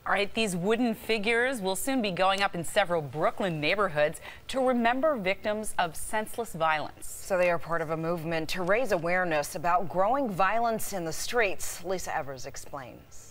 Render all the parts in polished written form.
All right, these wooden figures will soon be going up in several Brooklyn neighborhoods to remember victims of senseless violence. So they are part of a movement to raise awareness about growing violence in the streets. Lisa Evers explains.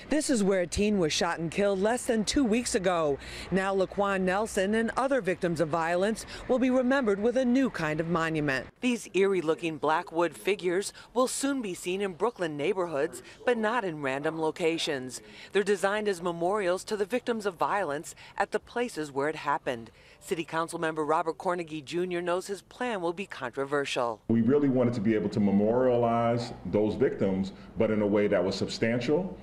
This is where a teen was shot and killed less than 2 weeks ago. Now Laquan Nelson and other victims of violence will be remembered with a new kind of monument. These eerie-looking black wood figures will soon be seen in Brooklyn neighborhoods, but not in random locations. They're designed as memorials to the victims of violence at the places where it happened. City Council member Robert Cornegy Jr. knows his plan will be controversial. We really wanted to be able to memorialize those victims, but in a way that was substantial.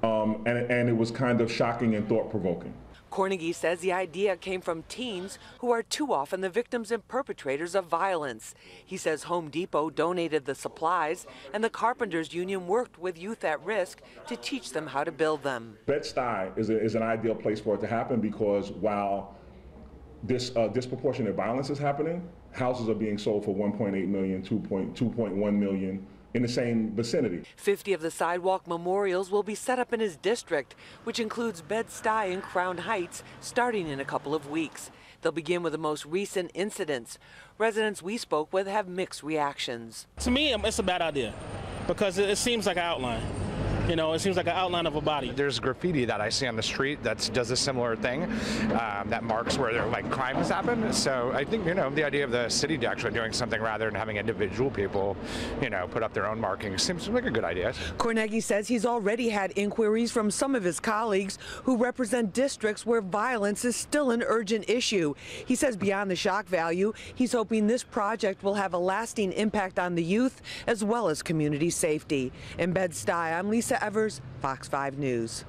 And it was kind of shocking and thought-provoking. Cornegy says the idea came from teens who are too often the victims and perpetrators of violence. He says Home Depot donated the supplies, and the Carpenters Union worked with youth at risk to teach them how to build them. Bed-Stuy is an ideal place for it to happen because while this disproportionate violence is happening, houses are being sold for $1.8 million, $2.1 million. In the same vicinity. 50 of the sidewalk memorials will be set up in his district, which includes Bed-Stuy and Crown Heights, starting in a couple of weeks. They'll begin with the most recent incidents. Residents we spoke with have mixed reactions. To me, it's a bad idea because it seems like an outline. You know, it seems like an outline of a body. There's graffiti that I see on the street that does a similar thing, that marks where there like crimes happen. So I think, the idea of the city actually doing something rather than having individual people, put up their own markings seems like a good idea. Cornegy says he's already had inquiries from some of his colleagues who represent districts where violence is still an urgent issue. He says beyond the shock value, he's hoping this project will have a lasting impact on the youth as well as community safety. In Bed-Stuy, I'm Lisa Evers, Fox 5 News.